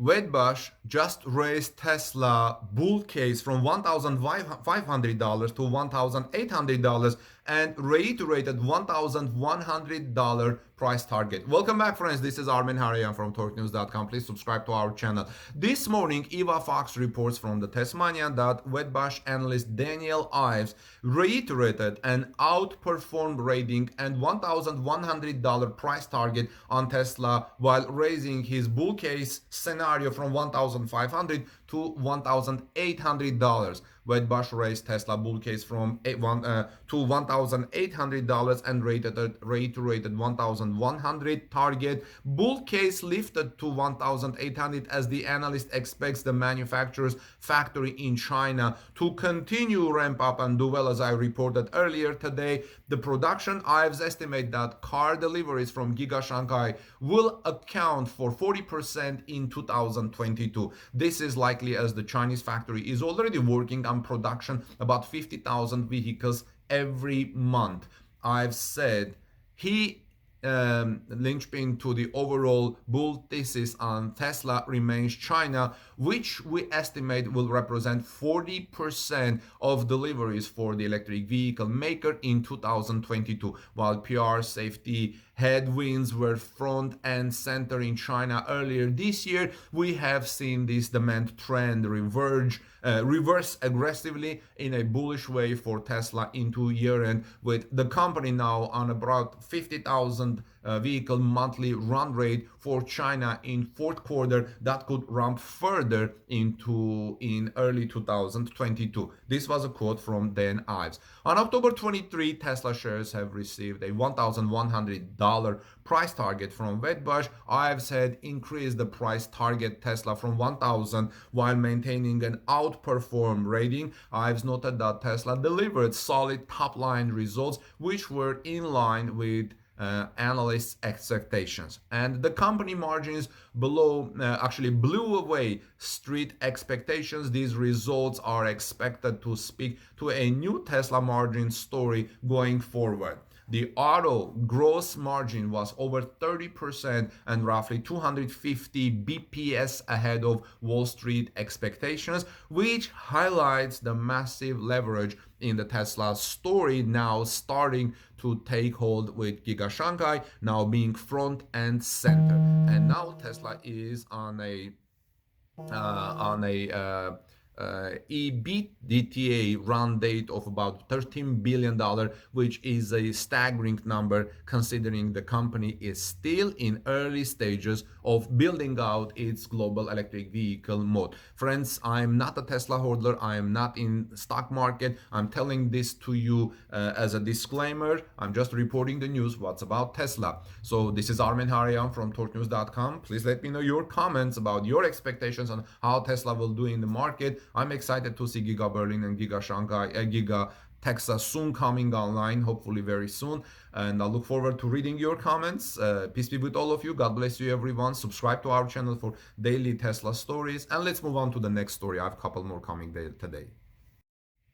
Wedbush just raised Tesla bull case from $1,500 to $1,800 and reiterated $1,100 price target. Welcome back, friends. This is Armin Harayan from TorqueNews.com. Please subscribe to our channel. This morning, Eva Fox reports from the Tasmanian that Wedbush analyst Daniel Ives reiterated an outperform rating and $1,100 price target on Tesla while raising his bull case scenario from $1,500 to $1,800. Wedbush raised Tesla bull case from to $1,800 and reiterated $1,100 target. Bull case lifted to $1,800 as the analyst expects the manufacturer's factory in China to continue ramp up and do well. As I reported earlier today, the production Ives estimate that car deliveries from Giga Shanghai will account for 40% in 2022. This is likely as the Chinese factory is already working on production about 50,000 vehicles every month. I've said he linchpin to the overall bull thesis on Tesla remains China, which we estimate will represent 40% of deliveries for the electric vehicle maker in 2022. While PR safety headwinds were front and center in China earlier this year, we have seen this demand trend reverse aggressively in a bullish way for Tesla into year-end, with the company now on about 50,000 vehicle monthly run rate for China in fourth quarter that could ramp further in early 2022. This was a quote from Dan Ives. On October 23, Tesla shares have received a $1,100 price target from Wedbush. Ives had increased the price target Tesla from 1,000 while maintaining an outperform rating. Ives noted that Tesla delivered solid top-line results which were in line with analysts' expectations, and the company margins actually blew away street expectations. These results are expected to speak to a new Tesla margin story going forward. The auto gross margin was over 30% and roughly 250 BPS ahead of Wall Street expectations, which highlights the massive leverage in the Tesla story now starting to take hold, with Giga Shanghai now being front and center. And now Tesla is on a EBITDA run rate of about $13 billion, which is a staggering number considering the company is still in early stages of building out its global electric vehicle mode. Friends, I'm not a Tesla holder. I am not in stock market. I'm telling this to you as a disclaimer. I'm just reporting the news, what's about Tesla. So this is Armin Harayan from TorqueNews.com. Please let me know your comments about your expectations on how Tesla will do in the market. I'm excited to see Giga Berlin and Giga Shanghai, Giga Texas soon coming online, hopefully very soon. And I look forward to reading your comments. Peace be with all of you. God bless you, everyone. Subscribe to our channel for daily Tesla stories. And let's move on to the next story. I have a couple more coming today.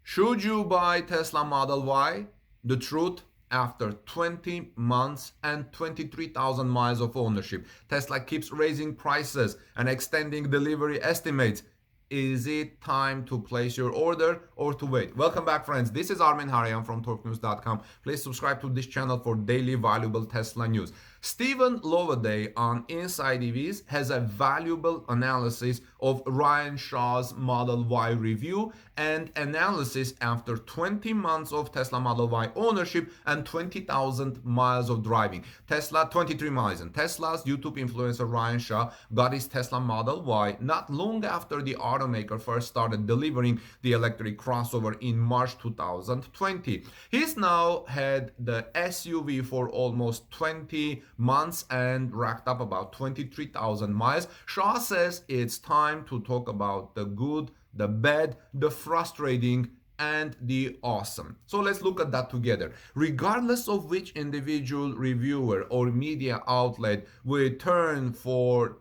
Should you buy Tesla Model Y? The truth, after 20 months and 23,000 miles of ownership, Tesla keeps raising prices and extending delivery estimates. Is it time to place your order or to wait? Welcome back, friends. This is Armin Harayan from TorqueNews.com. Please subscribe to this channel for daily valuable Tesla news. Stephen Lovaday on Inside EVs has a valuable analysis of Ryan Shaw's Model Y review and analysis after 20 months of Tesla Model Y ownership and 20,000 miles of driving. Tesla 23 miles. And Tesla's YouTube influencer Ryan Shaw got his Tesla Model Y not long after the automaker first started delivering the electric crossover in March 2020. He's now had the SUV for almost 20 months and racked up about 23,000 miles. Shaw says it's time to talk about the good, the bad, the frustrating, and the awesome. So let's look at that together. Regardless of which individual reviewer or media outlet we turn for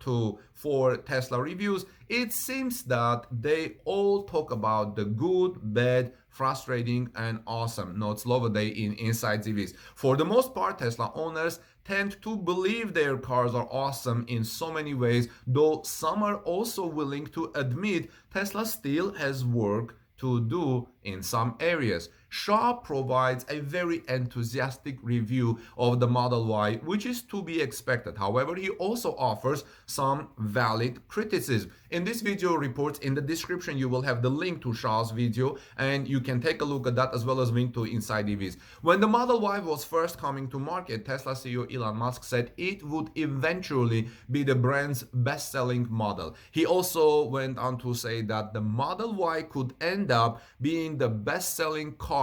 Tesla reviews, it seems that they all talk about the good, bad, frustrating, and awesome. Notes Lovaday in Inside EVs. For the most part, Tesla owners tend to believe their cars are awesome in so many ways, though some are also willing to admit Tesla still has work to do in some areas. Shaw provides a very enthusiastic review of the Model Y, which is to be expected. However, he also offers some valid criticism. In this video reports, in the description, you will have the link to Shaw's video, and you can take a look at that as well as link to Inside EVs. When the Model Y was first coming to market, Tesla CEO Elon Musk said it would eventually be the brand's best-selling model. He also went on to say that the Model Y could end up being the best-selling car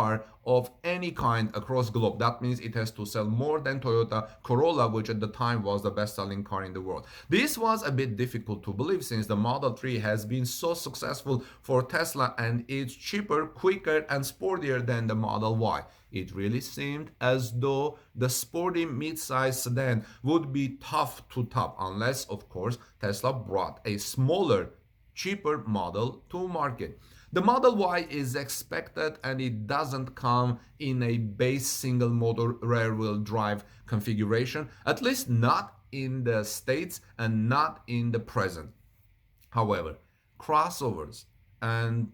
of any kind across globe. That means it has to sell more than Toyota Corolla, which at the time was the best-selling car in the world. This was a bit difficult to believe since the Model 3 has been so successful for Tesla and it's cheaper, quicker, and sportier than the Model Y. It really seemed as though the sporty mid-size sedan would be tough to top, unless, of course, Tesla brought a smaller, cheaper model to market. The Model Y is expected and it doesn't come in a base single motor rear wheel drive configuration, at least not in the States and not in the present. However, crossovers and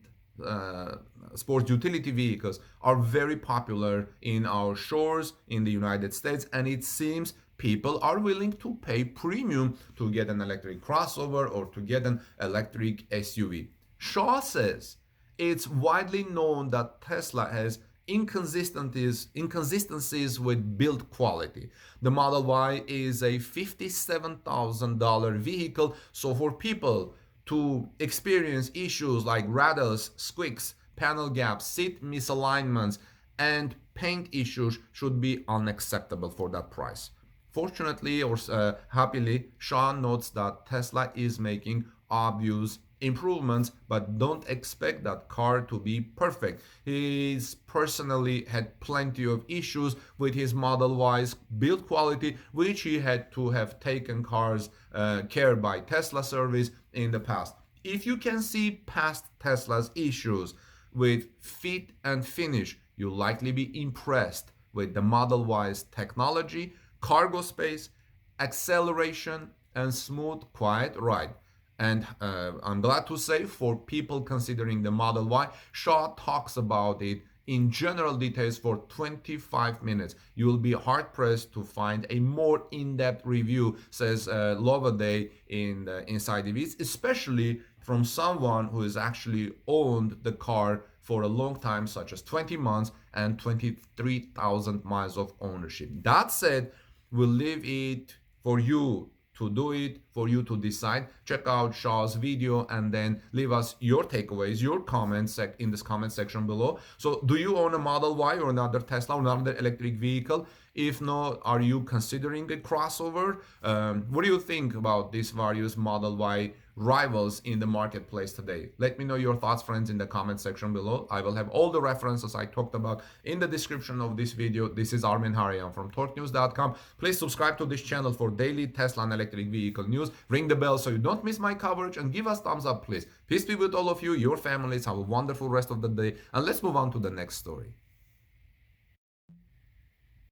sports utility vehicles are very popular in our shores in the United States, and it seems people are willing to pay premium to get an electric crossover or to get an electric SUV. Shaw says it's widely known that Tesla has inconsistencies with build quality. The Model Y is a $57,000 vehicle, so for people to experience issues like rattles, squeaks, panel gaps, seat misalignments, and paint issues should be unacceptable for that price. Fortunately or happily, Sean notes that Tesla is making obvious improvements, but don't expect that car to be perfect. He's personally had plenty of issues with his Model Y's build quality, which he had to have taken cars care by Tesla service in the past. If you can see past Tesla's issues with fit and finish, you'll likely be impressed with the Model Y's technology, cargo space, acceleration, and smooth, quiet ride. And I'm glad to say, for people considering the Model Y, Shaw talks about it in general details for 25 minutes. You will be hard-pressed to find a more in-depth review, says Lovaday in Inside EVs, especially from someone who has actually owned the car for a long time, such as 20 months and 23,000 miles of ownership. That said, we'll leave it for you to do it, for you to decide. Check out Shaw's video and then leave us your takeaways, your comments in this comment section below. So do you own a Model Y or another Tesla or another electric vehicle? If not, are you considering a crossover? What do you think about these various Model Y rivals in the marketplace today? Let me know your thoughts, friends, in the comment section below. I will have all the references I talked about in the description of this video. This is Armin Harian from torquenews.com. Please subscribe to this channel for daily Tesla and electric vehicle news. Ring the bell so you don't miss my coverage, and give us thumbs up, please. Peace be with all of you, your families. Have a wonderful rest of the day, and let's move on to the next story.